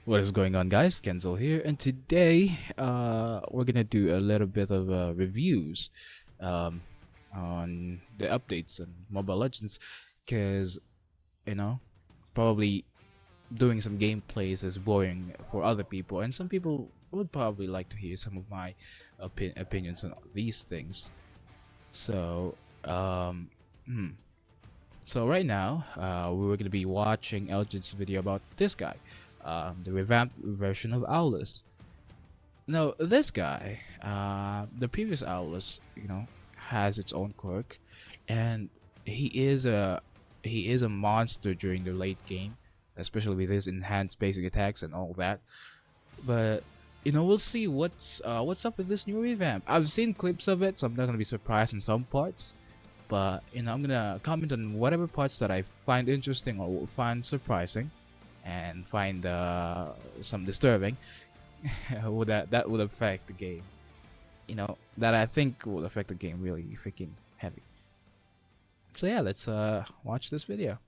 What is going on, guys? Kenzel here, and today we're gonna do a little bit of reviews um, on the updates on Mobile Legends, because you know probably doing some gameplays is boring for other people, and some people would probably like to hear some of my opinions on these things. So, hmm. So right now, we were gonna be watching ELGIN's video about this guy, the revamped version of Aulus. Now, this guy, the previous Aulus, has its own quirk, and he is a monster during the late game, especially with his enhanced basic attacks and all that. But we'll see what's up with this new revamp. I've seen clips of it, so I'm not gonna be surprised in some parts. But I'm gonna comment on whatever parts that I find interesting or find surprising, and find some disturbing. that would affect the game. That I think would affect the game really freaking heavy. So yeah, let's watch this video.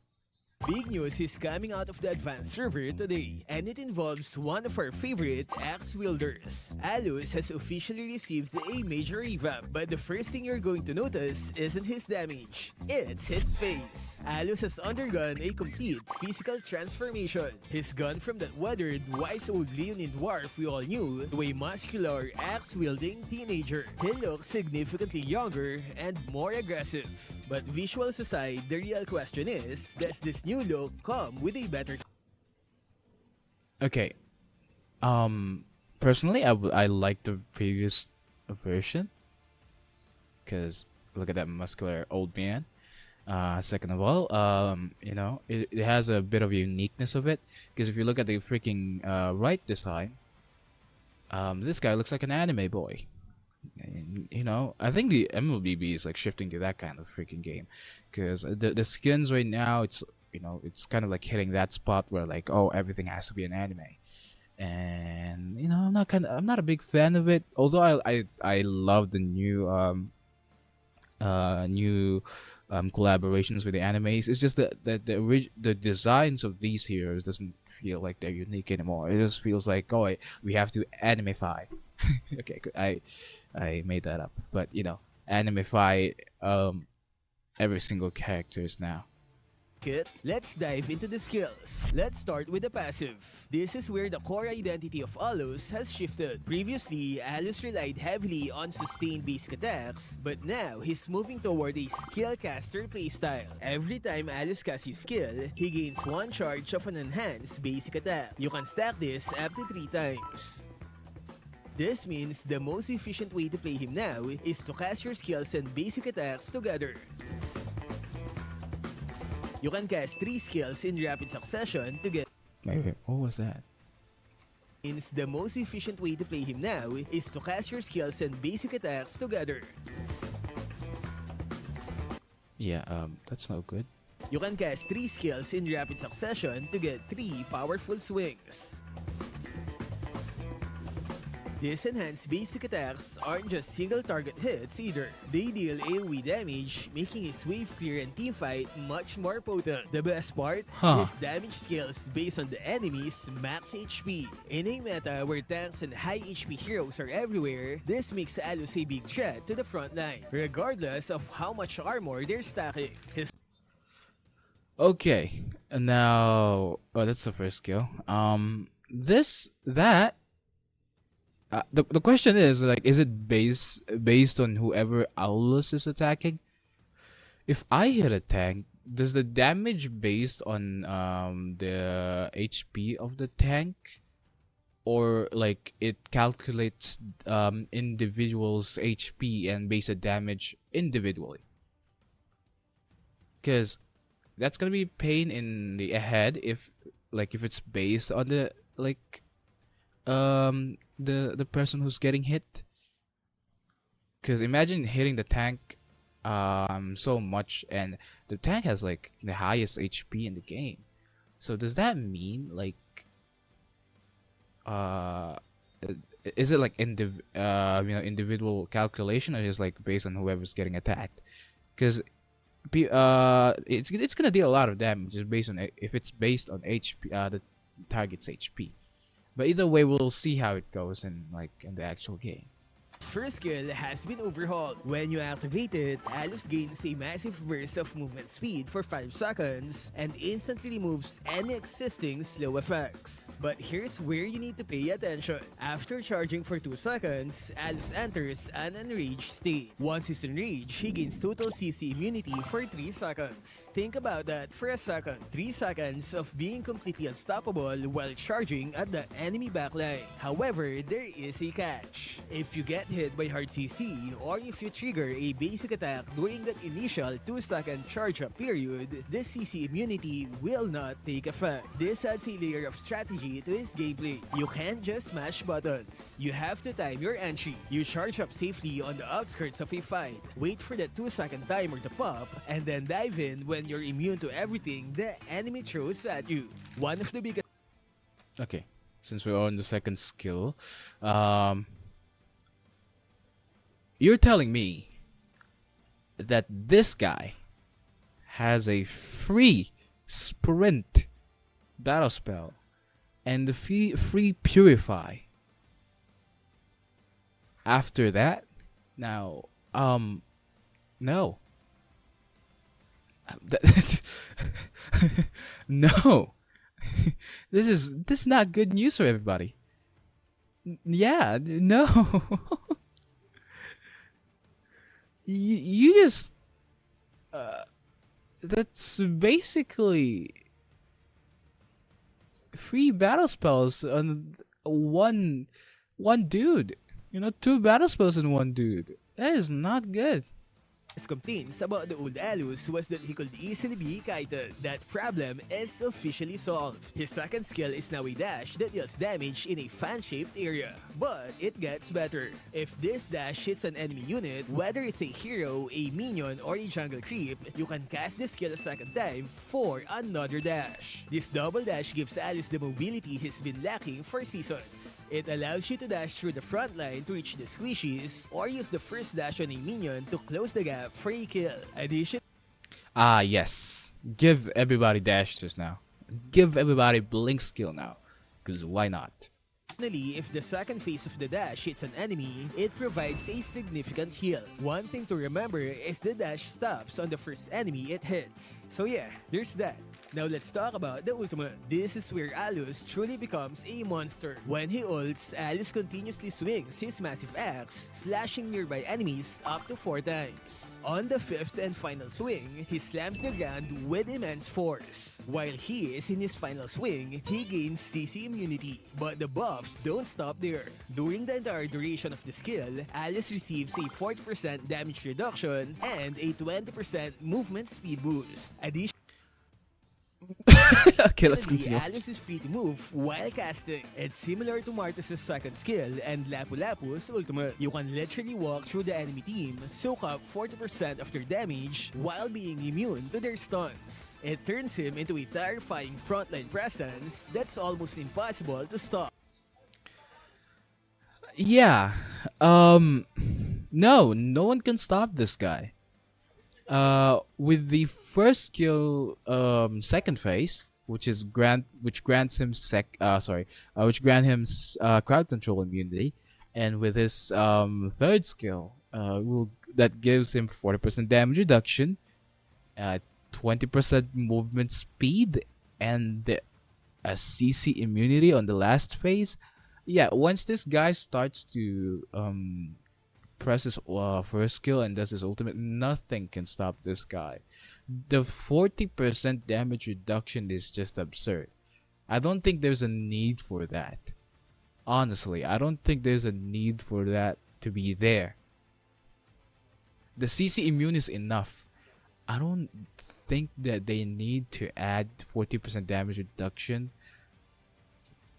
Big news is coming out of the advanced server today, and it involves one of our favorite axe wielders. Aulus has officially received a major revamp, but the first thing you're going to notice isn't his damage, it's his face. Aulus has undergone a complete physical transformation. His gone from that weathered, wise old Leonid dwarf we all knew to a muscular, axe-wielding teenager. He looks significantly younger and more aggressive. But visuals aside, the real question is, does this new look come with a better... Okay. Personally, I like the previous version, because look at that muscular old man. Second of all, it has a bit of a uniqueness of it, because if you look at the freaking right design, this guy looks like an anime boy. And, I think the Mlbb is like shifting to that kind of freaking game, because the skins right now, it's kind of like hitting that spot where like, oh, everything has to be an anime. And I'm not a big fan of it, although I love the new collaborations with the animes. It's just that the designs of these heroes doesn't feel like they're unique anymore. It just feels like, oh, we have to animify. Okay, good. I made that up, but animify every single characters now. Let's dive into the skills. Let's start with the passive. This is where the core identity of Aulus has shifted. Previously, Aulus relied heavily on sustained basic attacks, but now he's moving toward a skill caster playstyle. Every time Aulus casts his skill, he gains one charge of an enhanced basic attack. You can stack this up to 3 times. This means the most efficient way to play him now is to cast your skills and basic attacks together. You can cast 3 skills in rapid succession to get... Wait, what was that? Means the most efficient way to play him now is to cast your skills and basic attacks together. Yeah, that's no good. You can cast 3 skills in rapid succession to get 3 powerful swings. These enhanced basic attacks aren't just single target hits either. They deal AoE damage, making his wave clear and teamfight much more potent. The best part? His damage scales based on the enemy's max HP. In a meta where tanks and high HP heroes are everywhere, this makes Aulus a big threat to the front line, regardless of how much armor they're stacking. Okay, now, that's the first skill. The question is, like, is it based on whoever Aulus is attacking? If I hit a tank, does the damage based on the HP of the tank, or like it calculates individuals' HP and base the damage individually? Because that's gonna be pain in the head if it's based on the the person who's getting hit. Because imagine hitting the tank so much, and the tank has like the highest HP in the game. So does that mean is it like individual calculation, or is like based on whoever's getting attacked? Because it's gonna deal a lot of damage just based on if it's based on HP, the target's HP. But either way, we'll see how it goes in the actual game. First skill has been overhauled. When you activate it, Aulus gains a massive burst of movement speed for 5 seconds and instantly removes any existing slow effects. But here's where you need to pay attention. After charging for 2 seconds, Aulus enters an enraged state. Once he's enraged, he gains total CC immunity for 3 seconds. Think about that for a second. 3 seconds of being completely unstoppable while charging at the enemy backline. However, there is a catch. If you get hit by hard CC or if you trigger a basic attack during that initial 2-second charge up period, this CC immunity will not take effect. This adds a layer of strategy to his gameplay. You can't just smash buttons. You have to time your entry. You charge up safely on the outskirts of a fight, wait for the 2-second timer to pop, and then dive in when you're immune to everything the enemy throws at you. One of the biggest Okay, since we're on the second skill, you're telling me that this guy has a free sprint battle spell and the free purify after that? Now, no. No. This is not good news for everybody. Yeah, no. You just that's basically free battle spells on one dude. 2 battle spells in one dude. That is not good. complaints about the old Aulus was that he could easily be kited. That problem is officially solved. His second skill is now a dash that deals damage in a fan-shaped area. But it gets better. If this dash hits an enemy unit, whether it's a hero, a minion, or a jungle creep, you can cast this skill a second time for another dash. This double dash gives Aulus the mobility he's been lacking for seasons. It allows you to dash through the front line to reach the squishies, or use the first dash on a minion to close the gap for a kill. Yes. Give everybody dash just now. Give everybody blink skill now. Because why not? Additionally, if the second phase of the dash hits an enemy, it provides a significant heal. One thing to remember is the dash stops on the first enemy it hits. So yeah, there's that. Now let's talk about the ultimate. This is where Aulus truly becomes a monster. When he ults, Aulus continuously swings his massive axe, slashing nearby enemies up to 4 times. On the 5th and final swing, he slams the ground with immense force. While he is in his final swing, he gains CC immunity, but the buffs don't stop there. During the entire duration of the skill, Aulus receives a 40% damage reduction and a 20% movement speed boost. Okay, let's continue. Aulus is free to move while casting. It's similar to Martus's second skill and Lapu-Lapu's ultimate. You can literally walk through the enemy team, soak up 40% of their damage while being immune to their stuns. It turns him into a terrifying frontline presence that's almost impossible to stop. Yeah. No one can stop this guy. With the first skill, second phase, which grants him crowd control immunity, and with his third skill, that gives him 40% damage reduction, 20% movement speed, and a CC immunity on the last phase. Yeah, once this guy starts to press his first skill and does his ultimate, nothing can stop this guy. The 40% damage reduction is just absurd. I don't think there's a need for that. Honestly, I don't think there's a need for that to be there. The CC immune is enough. I don't think that they need to add 40% damage reduction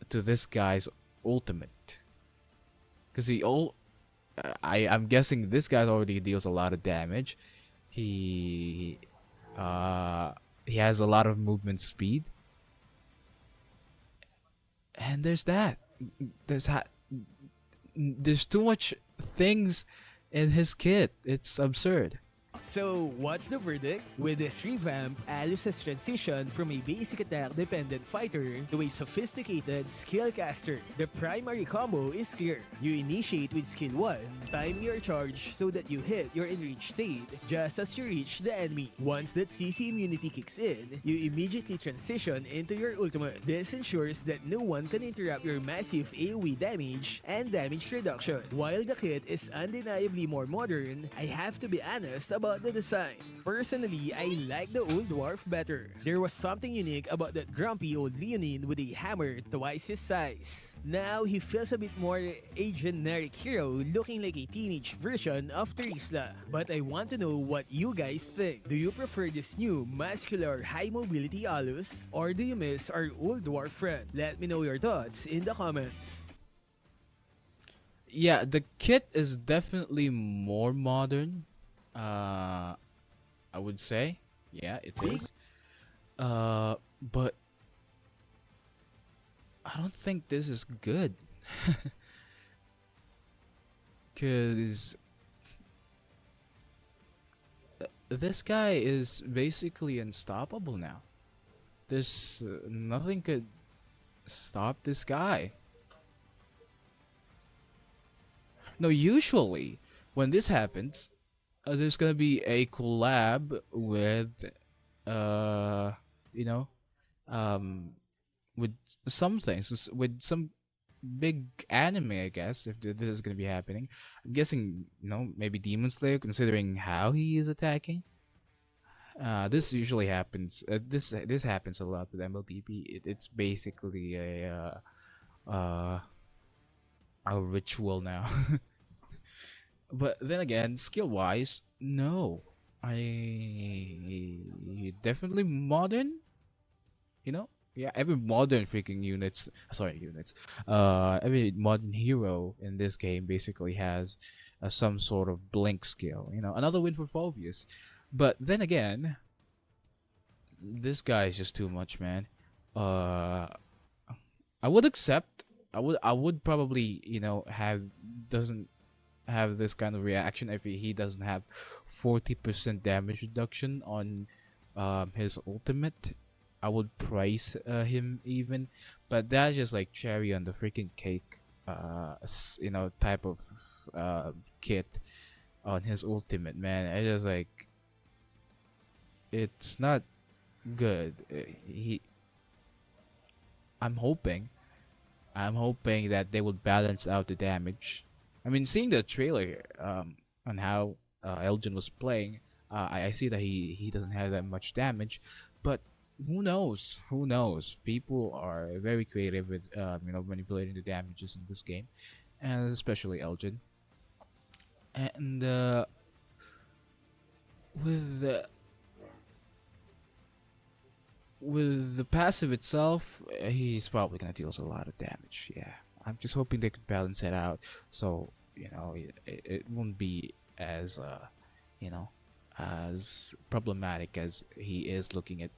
to this guy's ultimate. Because I'm guessing this guy already deals a lot of damage. He has a lot of movement speed, and there's too much things in his kit. It's absurd. So, what's the verdict? With this revamp, Aulus has transitioned from a basic attack-dependent fighter to a sophisticated skill caster. The primary combo is clear. You initiate with skill 1, time your charge so that you hit your enraged state just as you reach the enemy. Once that CC immunity kicks in, you immediately transition into your ultimate. This ensures that no one can interrupt your massive AoE damage and damage reduction. While the kit is undeniably more modern, I have to be honest about the design. Personally, I like the old dwarf better. There was something unique about that grumpy old Leonine with a hammer twice his size. Now he feels a bit more a generic hero looking like a teenage version of Terisla. But I want to know what you guys think. Do you prefer this new muscular high mobility Aulus, or do you miss our old dwarf friend? Let me know your thoughts in the comments. Yeah, the kit is definitely more modern. I would say, yeah, it is. But I don't think this is good. Cause this guy is basically unstoppable now. There's nothing could stop this guy. No, usually when this happens, there's gonna be a collab with, uh, you know, um, with some things, with some big anime, I guess. If this is gonna be happening, I'm guessing, maybe Demon Slayer, considering how he is attacking. This usually happens. This happens a lot with Mlbb. It's basically a ritual now. But then again, skill wise, no. I definitely modern, Yeah, every modern freaking units. Every modern hero in this game basically has some sort of blink skill. Another win for Phobius. But then again, this guy is just too much, man. Uh, I would accept. I would probably have doesn't have this kind of reaction if he doesn't have 40% damage reduction on his ultimate. I would praise him even, but that's just like cherry on the freaking cake. Type of kit on his ultimate, man. It's just like it's not good. He. I'm hoping. I'm hoping that they would balance out the damage. I mean, seeing the trailer on how ELGIN was playing, I see that he doesn't have that much damage, but who knows? Who knows? People are very creative with manipulating the damages in this game, and especially ELGIN. And with the with the passive itself, he's probably gonna deal us a lot of damage. Yeah, I'm just hoping they could balance it out, so it won't be as you know as problematic as he is looking at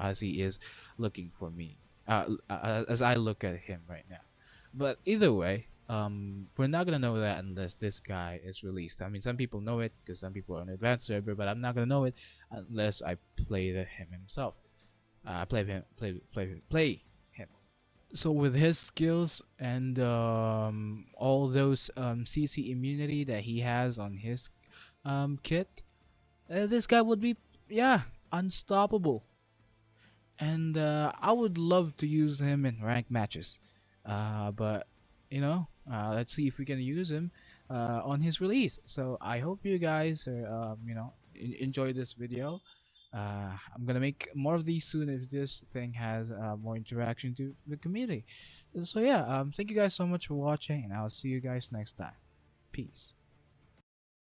as he is looking for me, as I look at him right now. But either way, we're not gonna know that unless this guy is released. I mean, some people know it because some people are on advanced server, but I'm not gonna know it unless I play him himself. Play him. So with his skills and all those CC immunity that he has on his kit, this guy would be unstoppable. And I would love to use him in ranked matches, but let's see if we can use him on his release. So I hope you guys are enjoy this video. I'm gonna make more of these soon if this thing has more interaction to the community. So yeah, thank you guys so much for watching, and I'll see you guys next time. Peace.